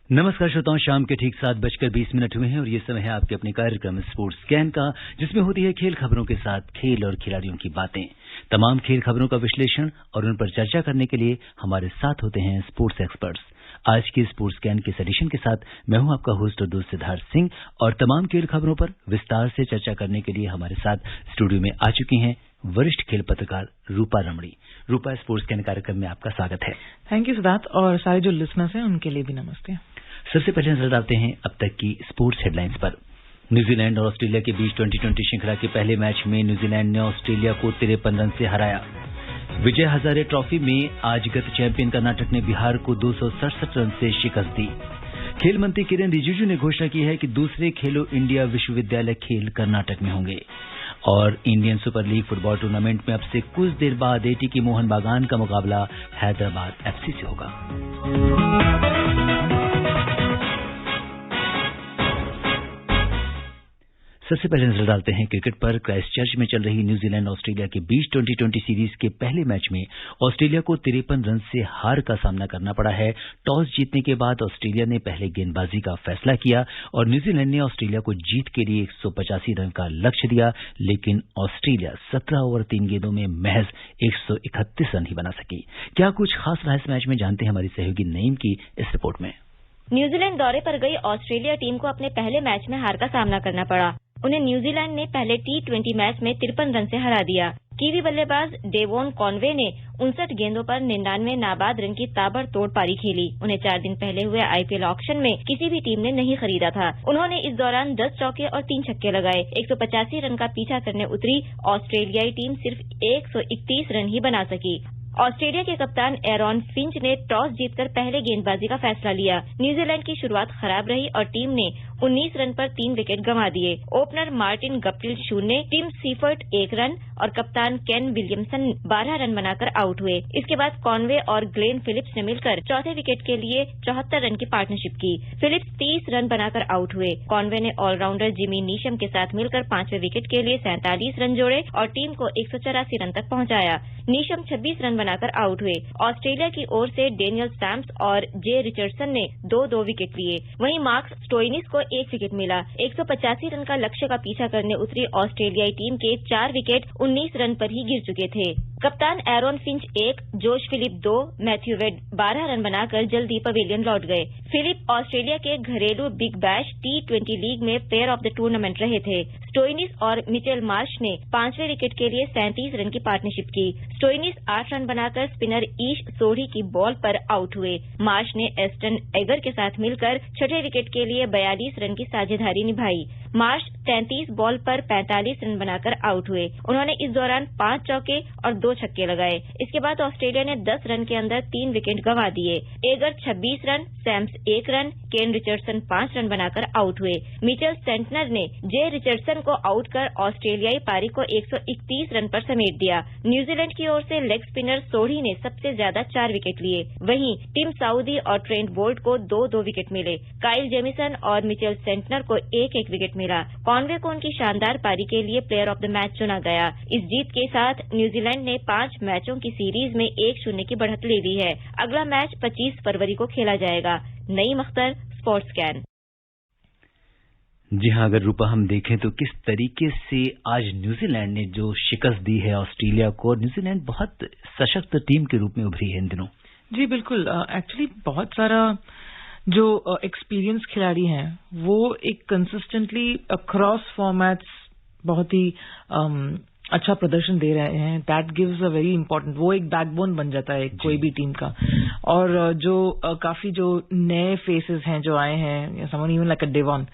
नमस्कार श्रोताओं, शाम के ठीक 7:20 हुए हैं और ये समय है आपके अपने कार्यक्रम स्पोर्ट्स स्कैन का, जिसमें होती है खेल खबरों के साथ खेल और खिलाड़ियों की बातें। तमाम खेल खबरों का विश्लेषण और उन पर चर्चा करने के लिए हमारे साथ होते हैं स्पोर्ट्स एक्सपर्ट्स। आज के स्पोर्ट्स स्कैन के एडिशन के साथ मैं हूं आपका होस्ट और दोस्त सिद्धार्थ सिंह, और तमाम खेल खबरों पर विस्तार से चर्चा करने के लिए हमारे साथ स्टूडियो में आ चुकी हैं वरिष्ठ खेल पत्रकार रूपा रमणी। रूपा, स्पोर्ट्स स्कैन कार्यक्रम में आपका स्वागत है। थैंक यू सिद्धार्थ, और सारे जो लिसनर्स हैं उनके लिए भी नमस्ते। सबसे पहले नजर डालते हैं अब तक की स्पोर्ट्स हेडलाइंस पर। न्यूजीलैंड और ऑस्ट्रेलिया के बीच 2020 श्रृंखला के पहले मैच में न्यूजीलैंड ने ऑस्ट्रेलिया को 53 रन से हराया। विजय हजारे ट्रॉफी में आज गत चैंपियन कर्नाटक ने बिहार को 267 रन से शिकस्त दी। खेल मंत्री किरेन रिजिजू ने घोषणा की है कि दूसरे खेलो इंडिया विश्वविद्यालय खेल कर्नाटक में होंगे। और Indian super league football tournament में अब से कुछ देर बाद एटी की मोहन बागान का मुकाबला हैदराबाद एफसी से होगा। सबसे पहले नजर डालते हैं क्रिकेट पर। क्राइस्टचर्च में चल रही न्यूजीलैंड ऑस्ट्रेलिया के बीच 2020 सीरीज के पहले मैच में ऑस्ट्रेलिया को 53 रन से हार का सामना करना पड़ा है। टॉस जीतने के बाद ऑस्ट्रेलिया ने पहले गेंदबाजी का फैसला किया और न्यूजीलैंड ने ऑस्ट्रेलिया को जीत के लिए 185 रन का लक्ष्य दिया, लेकिन ऑस्ट्रेलिया 17 ओवर 3 गेंदों में महज 131 रन ही बना सकी। क्या कुछ खास रहा इस मैच में, जानते हैं हमारी सहयोगी नईम की इस रिपोर्ट में। न्यूजीलैंड दौरे पर गई ऑस्ट्रेलिया टीम को अपने पहले मैच में हार का सामना करना पड़ा। उन्हें न्यूजीलैंड ने पहले T20 मैच में 53 रन से हरा दिया। कीवी बल्लेबाज डेवोन कॉनवे ने 59 गेंदों पर 99 नाबाद रन की ताबड़तोड़ पारी खेली। उन्हें 4 दिन पहले हुए IPL ऑक्शन में किसी भी टीम ने नहीं खरीदा था। उन्होंने इस दौरान 10 चौके और 3 छक्के लगाए। 185 रन का पीछा करने उतरी ऑस्ट्रेलियाई टीम सिर्फ 131 रन ही बना सकी। ऑस्ट्रेलिया के कप्तान एरॉन फिंच ने टॉस जीतकर पहले गेंदबाजी का फैसला लिया। न्यूजीलैंड की शुरुआत खराब रही और टीम ने 19 रन पर 3 विकेट गंवा दिए। Opener Martin Guptill 0, Tim Seifert 1 run और कप्तान केन विलियमसन 12 रन बनाकर आउट हुए। इसके बाद कॉनवे और ग्लेन फिलिप्स ने मिलकर चौथे विकेट के लिए 74 रन की पार्टनरशिप की। फिलिप्स 30 रन बनाकर आउट हुए। कॉनवे ने ऑलराउंडर जिमी नीशम के साथ मिलकर 5वें विकेट के लिए 47 रन जोड़े और टीम को 184 रन तक पहुंचाया। नीशम 26 रन बनाकर आउट हुए। ऑस्ट्रेलिया की ओर से डेनियल स्टैम्प्स और जे रिचर्डसन ने 2-2 विकेट लिए। वहीं मार्कस स्टोइनिस को 1 विकेट मिला। 185 रन का लक्ष्य का पीछा करने उतरी ऑस्ट्रेलियाई टीम के 4 विकेट 19 रन पर ही गिर चुके थे। कप्तान एरॉन फिंच 1, जोश फिलिप 2, मैथ्यू वेड 12 रन बनाकर जल्दी पवेलियन लौट गए। फिलिप ऑस्ट्रेलिया के घरेलू बिग बैश T20 लीग में प्लेयर ऑफ द टूर्नामेंट रहे थे। स्टोइनिस और मिचेल मार्श ने 5वें विकेट के लिए 37 रन की पार्टनरशिप की। स्टोइनिस 8 रन बनाकर स्पिनर ईश सोढ़ी की बॉल पर आउट हुए। मार्श ने एस्टन एगर के साथ मिलकर 6ठे विकेट के लिए 42 रन की साझेदारी निभाई। मार्श 33 बॉल पर 45 रन बनाकर आउट हुए। उन्होंने इस दौरान 5 चौके और 2 छक्के लगाए। इसके बाद ऑस्ट्रेलिया ने 10 रन के अंदर 3 विकेट गंवा दिए। Agar 26 run, Sams 1 run, Kane Richardson 5 run बनाकर आउट हुए। मिचेल सेंटनर ने जे रिचर्डसन को आउट कर ऑस्ट्रेलियाई पारी को 131 रन पर समेट दिया। न्यूजीलैंड की ओर से लेग स्पिनर सोढ़ी ने सबसे ज्यादा 4 विकेट लिए। वहीं टिम साउदी और ट्रेंट बोल्ट को 2-2 विकेट मिले। काइल जेमिसन और मिचेल सेंटनर को 1-1 विकेट मिला। कॉनवे को उनकी शानदार पारी के लिए प्लेयर ऑफ द मैच चुना गया। इस जीत के साथ न्यूजीलैंड ने 5 मैचों की सीरीज में 1-0 की बढ़त ले ली है। अगला मैच 25 फरवरी को खेला जाएगा। Naeem Akhtar, sports scan. जी हाँ, अगर रूपा हम देखें तो किस तरीके से आज न्यूजीलैंड ने जो शिकस्त दी है ऑस्ट्रेलिया को, न्यूजीलैंड बहुत सशक्त टीम के रूप में उभरी है इन दिनों। जी बिल्कुल, एक्चुअली बहुत सारा जो एक्सपीरियंस खिलाड़ी हैं वो एक कंसिस्टेंटली अक्रॉस फॉर्मेट्स बहुत ही अच्छा प्रदर्शन दे रहे हैं। That gives a very important, वो एक बैकबोन बन जाता है कोई भी टीम का। और जो काफी जो नए फेसेस हैं जो आए हैं, समवन इवन लाइक अ डेवॉन,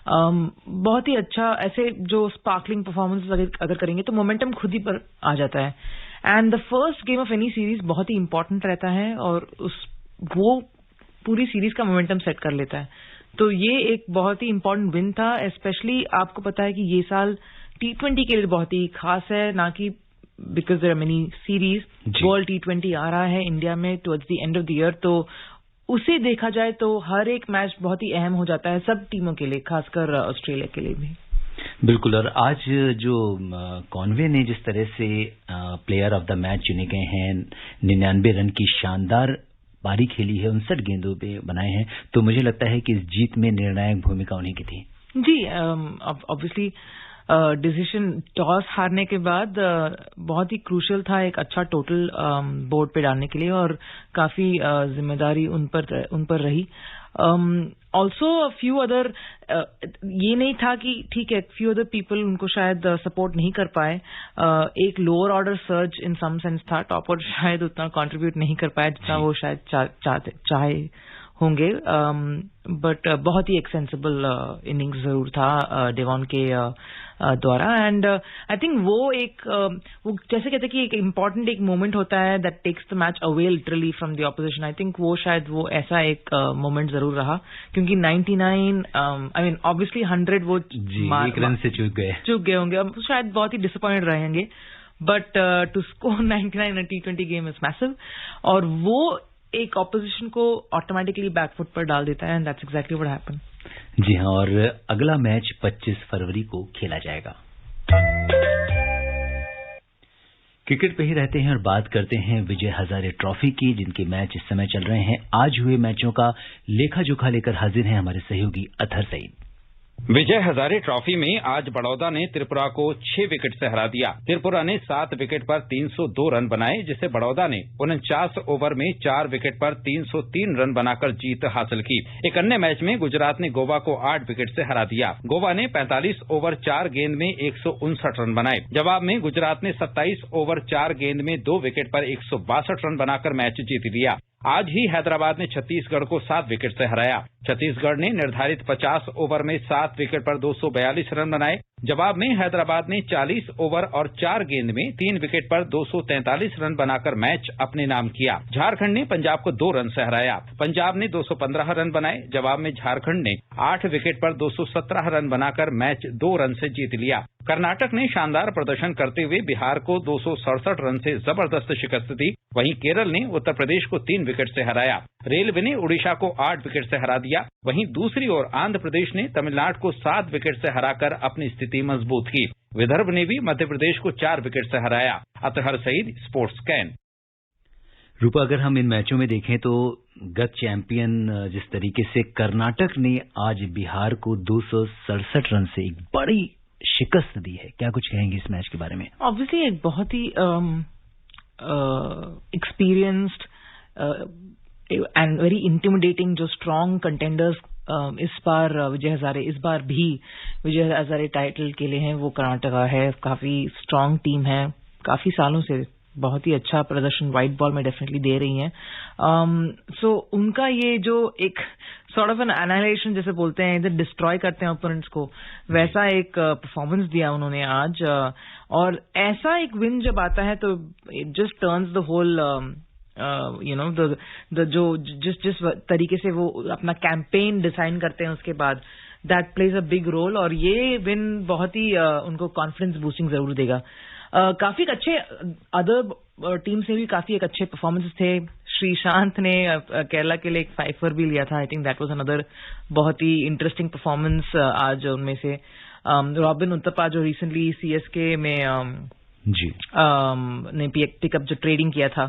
बहुत ही अच्छा, ऐसे जो स्पार्कलिंग परफॉर्मेंस अगर करेंगे तो मोमेंटम खुद ही पर आ जाता है। And the first game of any series बहुत ही इंपॉर्टेंट रहता है और वो पूरी सीरीज का मोमेंटम सेट कर लेता है। तो ये एक बहुत ही इंपॉर्टेंट विन था। स्पेशली आपको पता है कि ये साल T20 के लिए बहुत ही खास है, ना कि because there are many series. World T20 आ रहा है इंडिया में towards the end of the year, तो उसे देखा जाए तो हर एक मैच बहुत ही अहम हो जाता है सब टीमों के लिए, खासकर ऑस्ट्रेलिया के लिए भी। बिल्कुल। और आज जो कॉनवे ने जिस तरह से प्लेयर ऑफ द मैच चुने गए हैं, 99 रन की शानदार पारी खेली है, 59 गेंदों पे बनाए हैं, तो मुझे लगता है कि इस जीत में निर्णायक भूमिका उन्हीं की थी। जी, ऑब्वियसली डिसीजन टॉस हारने के बाद बहुत ही क्रूशियल था एक अच्छा टोटल बोर्ड पे डालने के लिए, और काफी जिम्मेदारी उन पर रही। ऑल्सो फ्यू अदर, ये नहीं था कि ठीक है, फ्यू अदर पीपल उनको शायद सपोर्ट नहीं कर पाए। एक lower order surge in some sense था, टॉप ऑर्डर शायद उतना कंट्रीब्यूट नहीं कर पाया जितना वो शायद चाहे होंगे, बट बहुत ही एक सेंसिबल इनिंग्स जरूर था डेवॉन के द्वारा। एंड आई थिंक वो जैसे कहते हैं कि एक इम्पॉर्टेंट एक मोमेंट होता है that takes the match away literally from the opposition. I think वो शायद वो ऐसा एक मोमेंट जरूर रहा, क्योंकि 99 आई मीन ऑब्वियसली 100 वो एक रन से चूक गए होंगे, अब शायद बहुत ही डिसअपॉइंटेड रहेंगे, but to score 99 in T20 game is massive, और वो एक ऑपोजिशन को ऑटोमेटिकली बैकफुट पर डाल देता है, and that's exactly what happened. जी हाँ, और अगला मैच 25 फरवरी को खेला जाएगा। क्रिकेट पे ही रहते हैं और बात करते हैं विजय हजारे ट्रॉफी की, जिनके मैच इस समय चल रहे हैं। आज हुए मैचों का लेखा जोखा लेकर हाजिर हैं हमारे सहयोगी अतहर सईद। विजय हजारे ट्रॉफी में आज बड़ौदा ने त्रिपुरा को 6 विकेट से हरा दिया। त्रिपुरा ने 7 विकेट पर 302 रन बनाए, जिसे बड़ौदा ने 49 ओवर में 4 विकेट पर 303 रन बनाकर जीत हासिल की। एक अन्य मैच में गुजरात ने गोवा को 8 विकेट से हरा दिया। गोवा ने 45 ओवर 4 गेंद में 159 रन बनाए। जवाब में गुजरात ने 27 ओवर 4 गेंद में 2 विकेट पर 162 रन बनाकर मैच जीत लिया। आज ही हैदराबाद ने छत्तीसगढ़ को 7 विकेट से हराया। छत्तीसगढ़ ने निर्धारित 50 ओवर में 7 विकेट पर 242 रन बनाए। जवाब में हैदराबाद ने 40 ओवर और 4 गेंद में 3 विकेट पर 243 रन बनाकर मैच अपने नाम किया। झारखंड ने पंजाब को 2 रन से हराया। पंजाब ने 215 रन बनाए। जवाब में झारखंड ने 8 विकेट पर 217 रन बनाकर मैच 2 रन से जीत लिया। कर्नाटक ने शानदार प्रदर्शन करते हुए बिहार को 267 रन से जबरदस्त शिकस्त दी। वहीं केरल ने उत्तर प्रदेश को 3 विकेट से हराया। रेलवे ने उड़ीसा को 8 विकेट से हरा दिया। वहीं दूसरी ओर आंध्र प्रदेश ने तमिलनाडु को 7 विकेट से हराकर अपनी स्थिति मजबूत की। विदर्भ ने भी मध्य प्रदेश को 4 विकेट से हराया। Athar Saeed, sports scan. रूपा, अगर हम इन मैचों में देखें तो गत चैंपियन जिस तरीके से कर्नाटक ने आज बिहार को 267 रन से एक बड़ी शिकस्त दी है, क्या कुछ कहेंगे इस मैच के बारे में? ऑब्वियसली एक बहुत ही एक्सपीरियंस्ड एंड वेरी इंटिमिडेटिंग जो स्ट्रॉन्ग कंटेंडर्स इस बार भी विजय हजारे टाइटल के लिए हैं, वो कर्नाटका है। काफी स्ट्रॉन्ग टीम है, काफी सालों से बहुत ही अच्छा प्रदर्शन व्हाइट बॉल में डेफिनेटली दे रही हैं। सो उनका ये जो एक सॉर्ट ऑफ एन एनालाइजेशन जैसे बोलते हैं, इधर डिस्ट्रॉय करते हैं ओपोनेंट्स को, वैसा एक परफॉर्मेंस दिया उन्होंने आज। और ऐसा एक विन जब आता है तो it just turns the whole जो जिस तरीके से वो अपना कैंपेन डिजाइन करते हैं उसके बाद, that plays a big role. और ये विन बहुत ही उनको कॉन्फिडेंस बूस्टिंग जरूर देगा। काफी अच्छे अदर टीम से भी काफी एक अच्छे परफॉर्मेंसेस थे। श्रीशांत ने केरला के लिए एक 5 भी लिया था। I think that was another बहुत ही इंटरेस्टिंग परफॉर्मेंस आज उनमें से। रॉबिन उत्तपा जो रिसेंटली सीएसके में ने पिकअप जो ट्रेडिंग किया था,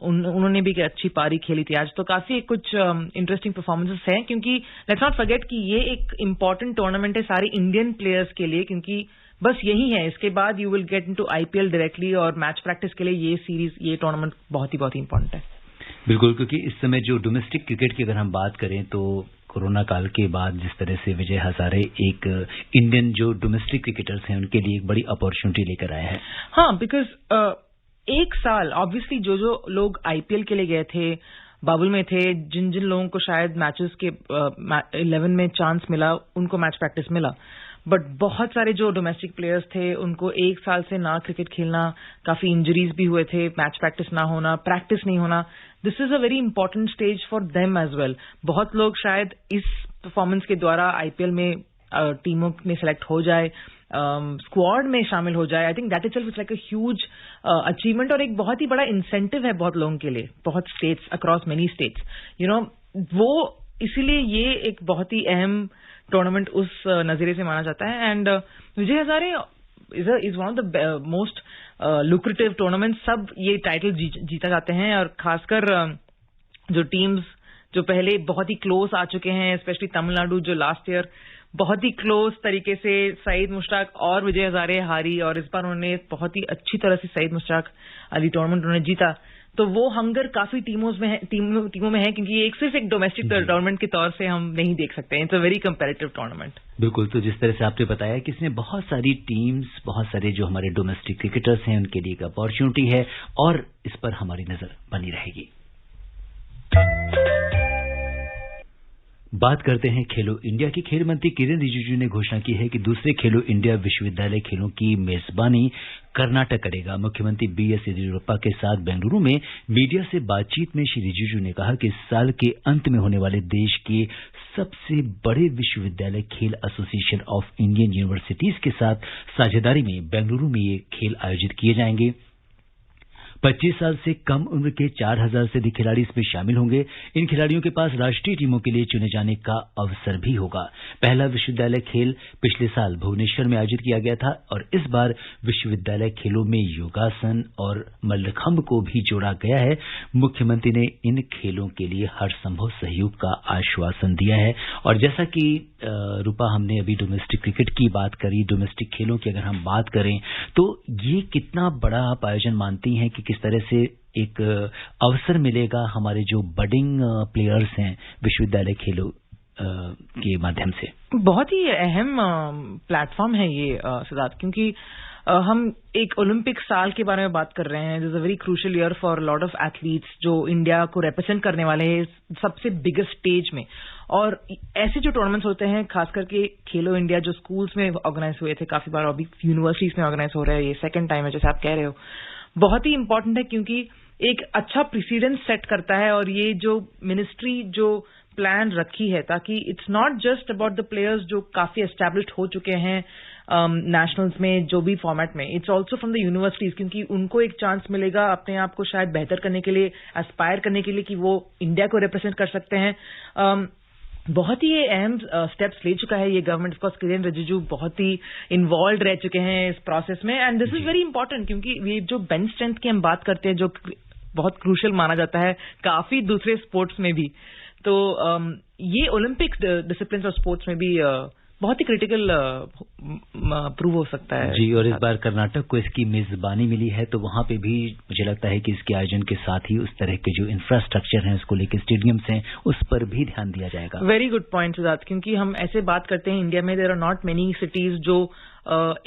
उन्होंने भी अच्छी पारी खेली थी आज। तो काफी कुछ इंटरेस्टिंग परफॉर्मेंसेस हैं, क्योंकि लेट्स नॉट फॉरगेट कि ये एक इम्पॉर्टेंट टूर्नामेंट है सारे इंडियन प्लेयर्स के लिए, क्योंकि बस यही है, इसके बाद you will get into IPL directly, और मैच प्रैक्टिस के लिए ये टूर्नामेंट बहुत ही इंपॉर्टेंट है। बिल्कुल, क्योंकि इस समय जो डोमेस्टिक क्रिकेट की अगर हम बात करें तो कोरोना काल के बाद जिस तरह से विजय हजारे एक इंडियन जो डोमेस्टिक क्रिकेटर्स हैं उनके लिए एक बड़ी अपॉर्चुनिटी लेकर आए हैं। हाँ, बिकॉज एक साल ऑब्वियसली जो लोग आईपीएल के लिए गए थे, बबल में थे, जिन लोगों को शायद मैचेस के 11 में चांस मिला, उनको मैच प्रैक्टिस मिला। बट बहुत सारे जो डोमेस्टिक प्लेयर्स थे उनको एक साल से ना क्रिकेट खेलना, काफी इंजरीज भी हुए थे, मैच प्रैक्टिस ना होना, प्रैक्टिस नहीं होना। This is a very important stage for them as well. बहुत लोग शायद इस परफॉर्मेंस के द्वारा आईपीएल में टीमों में सेलेक्ट हो जाए, स्क्वाड में शामिल हो जाए। I think that itself is like a huge achievement, और एक बहुत ही बड़ा इंसेंटिव है बहुत लोगों के लिए, बहुत स्टेट्स अक्रॉस मेनी स्टेट्स, वो इसीलिए ये एक बहुत ही अहम टूर्नामेंट उस नजरिए से माना जाता है। And Vijay Hazare is one of the most lucrative tournament. सब ये टाइटल जीता जाते हैं, और खासकर जो टीम्स जो पहले बहुत ही क्लोज आ चुके हैं, स्पेशली तमिलनाडु जो लास्ट ईयर बहुत ही क्लोज तरीके से सईद मुश्ताक और विजय हजारे हारी, और इस बार उन्होंने बहुत ही अच्छी तरह से सईद मुश्ताक अली टूर्नामेंट उन्होंने जीता। तो वो हंगर काफी टीमों में है, क्योंकि ये सिर्फ एक डोमेस्टिक टूर्नामेंट के तौर से हम नहीं देख सकते। It's a very comparative tournament. बिल्कुल। तो जिस तरह से आपने बताया कि इसमें बहुत सारी टीम्स, बहुत सारे जो हमारे डोमेस्टिक क्रिकेटर्स हैं, उनके लिए एक अपॉर्चुनिटी है और इस पर हमारी नजर बनी रहेगी। बात करते हैं खेलो इंडिया की। खेल मंत्री किरेन रिजिजू ने घोषणा की है कि दूसरे खेलो इंडिया विश्वविद्यालय खेलों की मेजबानी कर्नाटक करेगा। मुख्यमंत्री बीएस येदियुरप्पा के साथ बेंगलुरु में मीडिया से बातचीत में श्री रिजिजू ने कहा कि इस साल के अंत में होने वाले देश के सबसे बड़े विश्वविद्यालय खेल एसोसिएशन ऑफ इंडियन यूनिवर्सिटीज के साथ साझेदारी में बेंगलुरु में ये खेल आयोजित किए जाएंगे। 25 साल से कम उम्र के 4000 से अधिक खिलाड़ी इसमें शामिल होंगे। इन खिलाड़ियों के पास राष्ट्रीय टीमों के लिए चुने जाने का अवसर भी होगा। पहला विश्वविद्यालय खेल पिछले साल भुवनेश्वर में आयोजित किया गया था और इस बार विश्वविद्यालय खेलों में योगासन और मल्लखंब को भी जोड़ा गया है। मुख्यमंत्री ने इन खेलों के लिए हर संभव सहयोग का आश्वासन दिया है। और जैसा कि रूपा, हमने अभी डोमेस्टिक क्रिकेट की बात करी, डोमेस्टिक खेलों की अगर हम बात करें तो ये कितना बड़ा आप आयोजन मानती हैं कि किस तरह से एक अवसर मिलेगा हमारे जो बडिंग प्लेयर्स हैं विश्वविद्यालय खेलों के माध्यम से? बहुत ही अहम प्लेटफॉर्म है ये सिद्धार्थ, क्योंकि हम एक ओलंपिक साल के बारे में बात कर रहे हैं। This is a very crucial year for lot of athletes जो इंडिया को रिप्रेजेंट करने वाले हैं सबसे बिगेस्ट स्टेज में। और ऐसे जो टूर्नामेंट्स होते हैं, खास करके खेलो इंडिया जो स्कूल्स में ऑर्गेनाइज हुए थे काफी बार, अभी यूनिवर्सिटीज में ऑर्गेनाइज हो रहे हैं, ये सेकंड टाइम है जैसे आप कह रहे हो, बहुत ही इंपॉर्टेंट है क्योंकि एक अच्छा प्रेसिडेंस सेट करता है। और ये जो मिनिस्ट्री जो प्लान रखी है, ताकि it's not just about the players जो काफी एस्टैब्लिश्ड हो चुके हैं नेशनल्स में जो भी फॉर्मेट में, it's also from the universities, क्योंकि उनको एक चांस मिलेगा अपने आप को शायद बेहतर करने के लिए, एस्पायर करने के लिए कि वो इंडिया को रिप्रेजेंट कर सकते हैं। बहुत ही अहम स्टेप्स ले चुका है ये government. Of course Kiren Rijiju बहुत ही इन्वॉल्व रह चुके हैं इस प्रोसेस में, and this is very important क्योंकि ये जो बेंच स्ट्रेंथ की हम बात करते हैं जो बहुत क्रूशियल माना जाता है काफी दूसरे स्पोर्ट्स में भी, तो ये ओलंपिक डिसिप्लिन और स्पोर्ट्स में भी बहुत ही क्रिटिकल प्रूव हो सकता है। जी, और इस बार कर्नाटक को इसकी मेजबानी मिली है, तो वहां पे भी मुझे लगता है कि इसके आयोजन के साथ ही उस तरह के जो इंफ्रास्ट्रक्चर हैं, उसको लेकर स्टेडियम्स हैं, उस पर भी ध्यान दिया जाएगा। वेरी गुड पॉइंट सिद्धार्थ, क्योंकि हम ऐसे बात करते हैं इंडिया में there are not many cities जो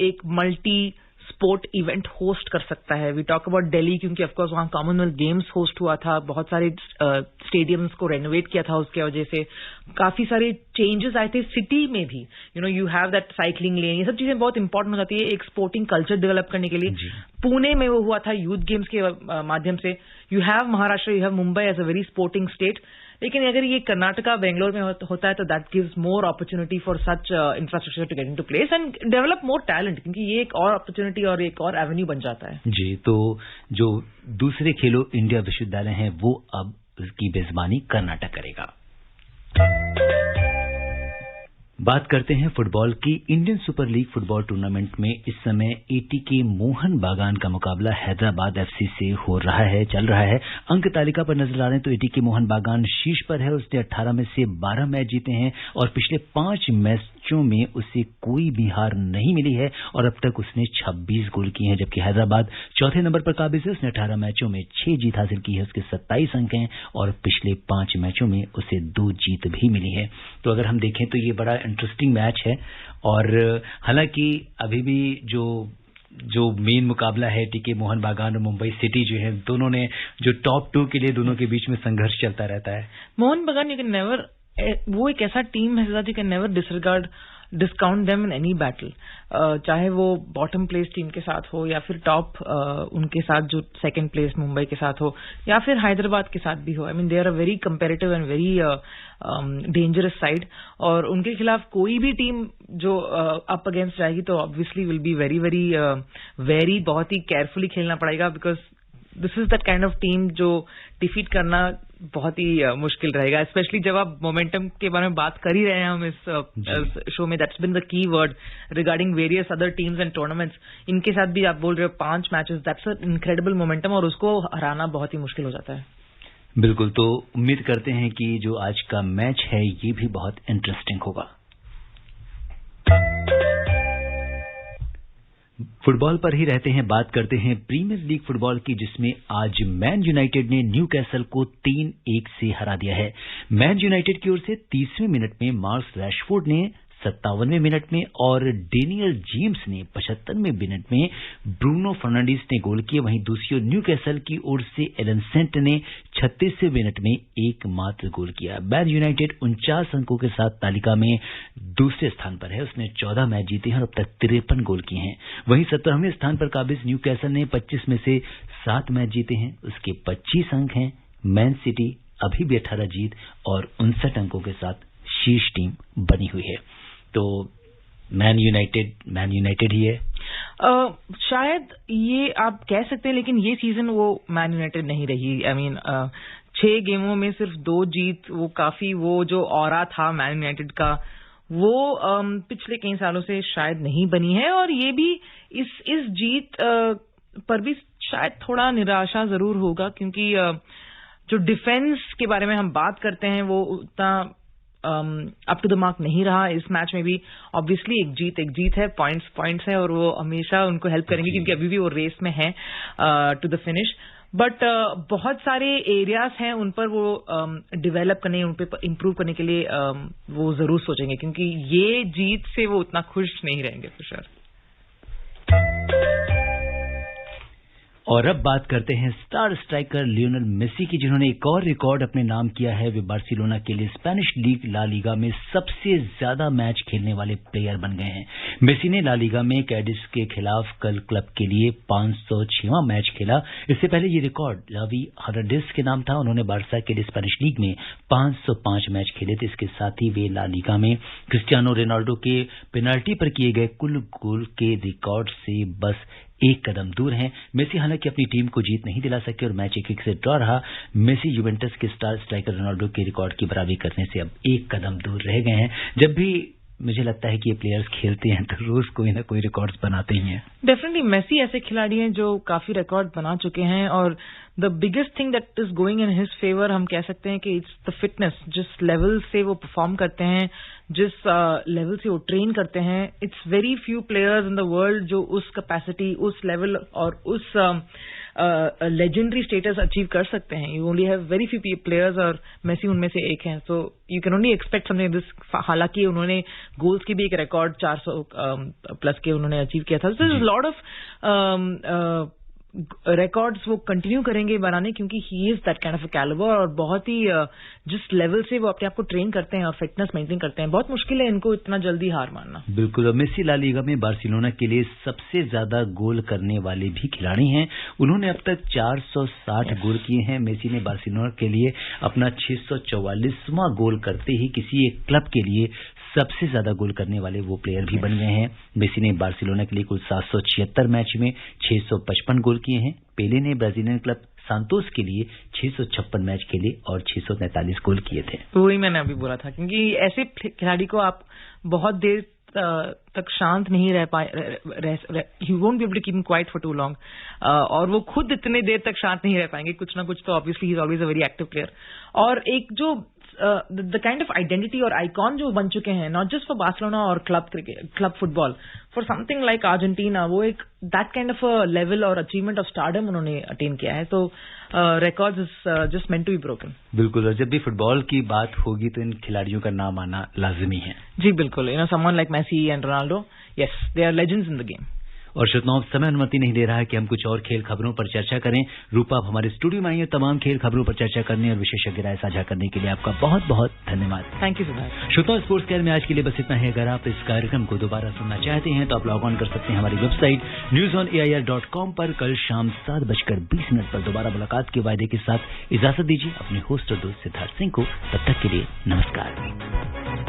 एक मल्टी स्पोर्ट इवेंट होस्ट कर सकता है। वी टॉक अबाउट दिल्ली, क्योंकि ऑफकोर्स वहां कॉमनवेल्थ गेम्स होस्ट हुआ था, बहुत सारे स्टेडियम्स को रेनोवेट किया था, उसके वजह से काफी सारे चेंजेस आए थे सिटी में भी। यू हैव दैट साइकिलिंग लेन, ये सब चीजें बहुत इंपॉर्टेंट हो जाती है एक स्पोर्टिंग कल्चर डेवलप करने के लिए। पुणे में वो हुआ था यूथ गेम्स के माध्यम से। You have Maharashtra, you have Mumbai as a very sporting state, लेकिन अगर ये कर्नाटका बेंगलोर में होता है तो that gives more opportunity for such infrastructure to get into place and develop more talent, क्योंकि ये एक और अपॉर्चुनिटी और एक और एवेन्यू बन जाता है। जी, तो जो दूसरे खेलो इंडिया विश्वविद्यालय हैं वो अब उसकी मेजबानी कर्नाटक करेगा। बात करते हैं फुटबॉल की। Indian super league football tournament में इस समय एटीके मोहन बागान का मुकाबला हैदराबाद एफसी से हो रहा है, चल रहा है। अंक तालिका पर नजर आ रहे हैं तो एटीके मोहन बागान शीर्ष पर है। उसने 18 में से 12 मैच जीते हैं और पिछले 5 मैचों में उसे कोई भी हार नहीं मिली है और अब तक उसने 26 गोल किए हैं, जबकि हैदराबाद चौथे नंबर पर काबिज है। उसने 18 मैचों में 6 जीत हासिल की है, उसके 27 अंक हैं और पिछले 5 मैचों में उसे 2 जीत भी मिली है। तो अगर हम देखें तो ये बड़ा इंटरेस्टिंग मैच है और हालांकि अभी भी जो मेन मुकाबला है टीके मोहन बागान और मुंबई सिटी जो है, दोनों ने जो टॉप 2 के लिए दोनों के बीच में संघर्ष चलता रहता है। मोहन बागान यू कैन नेवर, वो एक ऐसा टीम है you can never discount them in any battle, चाहे वो बॉटम प्लेस टीम के साथ हो या फिर टॉप उनके साथ जो सेकंड प्लेस मुंबई के साथ हो या फिर हैदराबाद के साथ भी हो। I mean they are a very comparative and very dangerous side, और उनके खिलाफ कोई भी टीम जो अप अगेंस्ट जाएगी तो obviously will be very very very बहुत ही केयरफुली खेलना पड़ेगा, because this is that kind of team जो डिफीट करना बहुत ही मुश्किल रहेगा, स्पेशली जब आप मोमेंटम के बारे में बात कर ही रहे हैं हम इस शो में। That's been the key word regarding various other teams and tournaments. इनके साथ भी आप बोल रहे हो 5 matches, that's a incredible momentum और उसको हराना बहुत ही मुश्किल हो जाता है। बिल्कुल, तो उम्मीद करते हैं कि जो आज का मैच है ये भी बहुत इंटरेस्टिंग होगा। फुटबॉल पर ही रहते हैं, बात करते हैं प्रीमियर लीग फुटबॉल की, जिसमें आज मैन यूनाइटेड ने न्यूकैसल को 3-1 से हरा दिया है। मैन यूनाइटेड की ओर से 30वें मिनट में मार्कस रैशफोर्ड ने, 57वें मिनट में और डेनियल जेम्स ने 75वें मिनट में ब्रूनो फर्नांडीज ने गोल किए। वहीं दूसरी ओर न्यूकैसल की ओर से एलन सेंट ने 36वें मिनट में एकमात्र गोल किया। मैन यूनाइटेड 49 अंकों के साथ तालिका में दूसरे स्थान पर है। उसने 14 मैच जीते हैं और अब तक 53 गोल किए हैं। वहीं 17वें स्थान पर काबिज न्यूकैसल ने 25 में से 7 मैच जीते हैं, उसके 25 अंक हैं। मैन सिटी अभी भी 18 जीत और 59 अंकों के साथ शीर्ष टीम बनी हुई है। तो मैन यूनाइटेड ही है। शायद ये आप कह सकते हैं, लेकिन ये सीजन वो मैन यूनाइटेड नहीं रही। आई मीन 6 गेमों में सिर्फ 2 जीत, वो काफी, वो जो ऑरा था मैन यूनाइटेड का वो पिछले कई सालों से शायद नहीं बनी है। और ये भी इस जीत पर भी शायद थोड़ा निराशा जरूर होगा, क्योंकि जो डिफेंस के बारे में हम बात करते हैं वो उतना अप टू द मार्क नहीं रहा इस मैच में भी। ऑब्वियसली एक जीत है, पॉइंट्स है, और वो हमेशा उनको हेल्प करेंगे क्योंकि अभी भी वो रेस में है टू द फिनिश। बट बहुत सारे एरियाज हैं उन पर वो डेवलप करने, उन पर इंप्रूव करने के लिए वो जरूर सोचेंगे, क्योंकि ये जीत से वो उतना खुश नहीं रहेंगे फॉर श्योर। और अब बात करते हैं स्टार स्ट्राइकर लियोनेल मेसी की, जिन्होंने एक और रिकॉर्ड अपने नाम किया है। वे बार्सिलोना के लिए स्पेनिश लीग ला लीगा में सबसे ज्यादा मैच खेलने वाले प्लेयर बन गए हैं। मेसी ने ला लीगा में कैडिस के खिलाफ कल क्लब के लिए 506वां मैच खेला। इससे पहले ये रिकॉर्ड लावी हर्नांडेज के नाम था। उन्होंने बार्सा के लिए स्पेनिश लीग में 505 मैच खेले थे। इसके साथ ही वे ला लीगा में क्रिस्टियानो रोनाल्डो के पेनाल्टी पर किए गए कुल गोल के रिकॉर्ड से बस 1 कदम दूर हैं। मेसी हालांकि अपनी टीम को जीत नहीं दिला सके और मैच 1-1 से ड्रॉ रहा। मेसी यूवेंटस के स्टार स्ट्राइकर रोनाल्डो के रिकॉर्ड की बराबरी करने से अब 1 कदम दूर रह गए हैं। जब भी मुझे लगता है कि ये प्लेयर्स खेलते हैं तो रोज कोई ना कोई रिकॉर्ड्स बनाते ही हैं। डेफिनेटली मेसी ऐसे खिलाड़ी हैं जो काफी रिकॉर्ड बना चुके हैं, और the biggest thing that is going in his favour हम कह सकते हैं कि इट्स द फिटनेस। जिस लेवल से वो परफॉर्म करते हैं, जिस लेवल से वो ट्रेन करते हैं, it's very few players in the world जो उस कैपेसिटी, उस लेवल और उस लेजेंडरी स्टेटस अचीव कर सकते हैं। You only have very few players और मेसी उनमें से एक है। So you can only expect something this. हालांकि उन्होंने गोल्स की भी एक रिकॉर्ड 400 प्लस के उन्होंने अचीव किया था। सो लॉट ऑफ रिकॉर्ड्स वो कंटिन्यू करेंगे बनाने, क्योंकि he is that kind of a calibre. और बहुत ही जिस लेवल से वो अपने आप को ट्रेन करते हैं और फिटनेस मेंटेन करते हैं, बहुत मुश्किल है इनको इतना जल्दी हार मानना। बिल्कुल। मेसी ला लीगा में बार्सिलोना के लिए सबसे ज्यादा गोल करने वाले भी खिलाड़ी हैं। उन्होंने अब तक 460 गोल किए हैं। मेसी ने बार्सिलोना के लिए अपना 644वां गोल करते ही किसी एक क्लब के लिए सबसे ज्यादा गोल करने वाले वो प्लेयर भी बन गए हैं। मेसी ने बार्सिलोना के लिए कुल 776 मैच में 655 गोल किए हैं। पेले ने ब्राजीलियन क्लब सांतोस के लिए 656 मैच खेले और 643 गोल किए थे। वही मैंने अभी बोला था, क्योंकि ऐसे खिलाड़ी को आप बहुत देर तक शांत नहीं रह पाए, you won't be able to keep him quiet for too long, और वो खुद इतने देर तक शांत नहीं रह पाएंगे। कुछ ना कुछ तो obviously he is always a very active player. और एक जो द काइंड ऑफ आइडेंटिटी और आइकॉन जो बन चुके हैं, नॉट जस्ट फॉर बार्सिलोना और club football, for something like Argentina, वो एक that kind of a level और अचीवमेंट ऑफ स्टारडम उन्होंने अटेन किया है। तो records is just meant to be broken. बिल्कुल। और जब भी फुटबॉल की बात होगी तो इन खिलाड़ियों का नाम आना लाजमी है। जी बिल्कुल। You know someone like Messi and Ronaldo, yes, they are legends in the game. और श्रोताओं, समय अनुमति नहीं दे रहा है कि हम कुछ और खेल खबरों पर चर्चा करें। रूपा, आप हमारे स्टूडियो में आई हैं तमाम खेल खबरों पर चर्चा करने और विशेषज्ञ राय साझा करने के लिए आपका बहुत बहुत धन्यवाद। Thank you Subhash. श्रोताओं, स्पोर्ट्स केयर में आज के लिए बस इतना है। अगर आप इस कार्यक्रम को दोबारा सुनना चाहते हैं तो आप लॉग ऑन कर सकते हैं हमारी वेबसाइट newsonair.com पर। कल शाम 7:20 पर दोबारा मुलाकात के वायदे के साथ इजाजत दीजिए अपने होस्ट और दोस्त सिद्धार्थ सिंह को। तब तक के लिए नमस्कार।